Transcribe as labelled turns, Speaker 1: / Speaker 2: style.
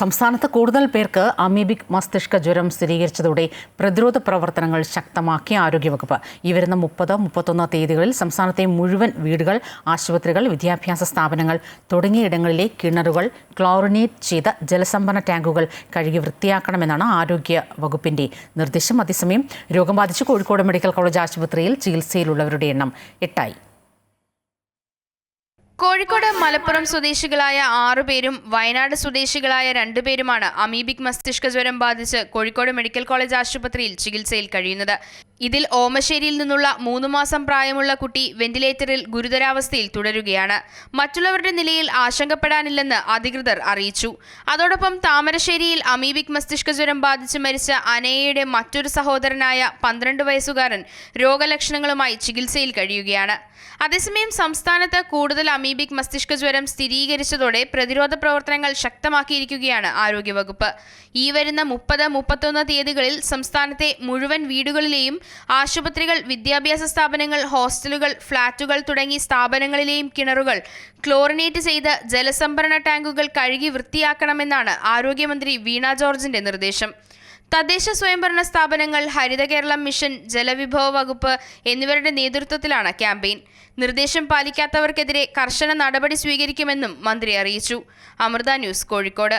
Speaker 1: സംസ്ഥാനത്ത് കൂടുതൽ പേർക്ക് അമീബിക് മസ്തിഷ്ക ജ്വരം സ്ഥിരീകരിച്ചതോടെ പ്രതിരോധ പ്രവർത്തനങ്ങൾ ശക്തമാക്കി ആരോഗ്യവകുപ്പ്. ഈ വരുന്ന 30-31 തീയതികളിൽ സംസ്ഥാനത്തെ മുഴുവൻ വീടുകൾ, ആശുപത്രികൾ, വിദ്യാഭ്യാസ സ്ഥാപനങ്ങൾ തുടങ്ങിയ ഇടങ്ങളിലെ കിണറുകൾ ക്ലോറിനേറ്റ് ചെയ്ത ജലസംഭരണ ടാങ്കുകൾ കഴുകി വൃത്തിയാക്കണമെന്നാണ് ആരോഗ്യ വകുപ്പിന്റെ നിർദ്ദേശം. അതേസമയം രോഗം ബാധിച്ച് കോഴിക്കോട് മെഡിക്കൽ കോളേജ് ആശുപത്രിയിൽ ചികിത്സയിലുള്ളവരുടെ എണ്ണം 8ആയി.
Speaker 2: കോഴിക്കോട് മലപ്പുറം സ്വദേശികളായ 6 പേരും വയനാട് സ്വദേശികളായ 2 പേരുമാണ് അമീബിക് മസ്തിഷ്ക ജ്വരം ബാധിച്ച് കോഴിക്കോട് മെഡിക്കൽ കോളേജ് ആശുപത്രിയിൽ ചികിത്സയിൽ കഴിയുന്നത്. ഇതിൽ ഓമശ്ശേരിയിൽ നിന്നുള്ള 3 മാസം പ്രായമുള്ള കുട്ടി വെന്റിലേറ്ററിൽ ഗുരുതരാവസ്ഥയിൽ തുടരുകയാണ്. മറ്റുള്ളവരുടെ നിലയിൽ ആശങ്കപ്പെടാനില്ലെന്ന് അധികൃതർ അറിയിച്ചു. അതോടൊപ്പം താമരശ്ശേരിയിൽ അമീബിക് മസ്തിഷ്ക ജ്വരം ബാധിച്ച് മരിച്ച അനയയുടെ മറ്റൊരു സഹോദരനായ 12 വയസ്സുകാരൻ രോഗലക്ഷണങ്ങളുമായി ചികിത്സയിൽ കഴിയുകയാണ്. അതേസമയം സംസ്ഥാനത്ത് കൂടുതൽ അമീബിക് മസ്തിഷ്ക ജ്വരം സ്ഥിരീകരിച്ചതോടെ പ്രതിരോധ പ്രവർത്തനങ്ങൾ ശക്തമാക്കിയിരിക്കുകയാണ് ആരോഗ്യവകുപ്പ്. ഈ വരുന്ന 30-31 തീയതികളിൽ സംസ്ഥാനത്തെ മുഴുവൻ വീടുകളിലെയും ആശുപത്രികൾ, വിദ്യാഭ്യാസ സ്ഥാപനങ്ങൾ, ഹോസ്റ്റലുകൾ, ഫ്ളാറ്റുകൾ തുടങ്ങി സ്ഥാപനങ്ങളിലെയും കിണറുകൾ ക്ലോറിനേറ്റ് ചെയ്ത് ജലസംഭരണ ടാങ്കുകൾ കഴുകി വൃത്തിയാക്കണമെന്നാണ് ആരോഗ്യമന്ത്രി വീണ ജോർജിന്റെ നിർദ്ദേശം. തദ്ദേശ സ്വയംഭരണ സ്ഥാപനങ്ങൾ, ഹരിത കേരളം മിഷൻ, ജലവിഭവ വകുപ്പ് എന്നിവരുടെ നേതൃത്വത്തിലാണ് ക്യാമ്പയിൻ. നിർദ്ദേശം പാലിക്കാത്തവർക്കെതിരെ കർശന നടപടി സ്വീകരിക്കുമെന്നും മന്ത്രി അറിയിച്ചു. അമൃത ന്യൂസ്, കോഴിക്കോട്.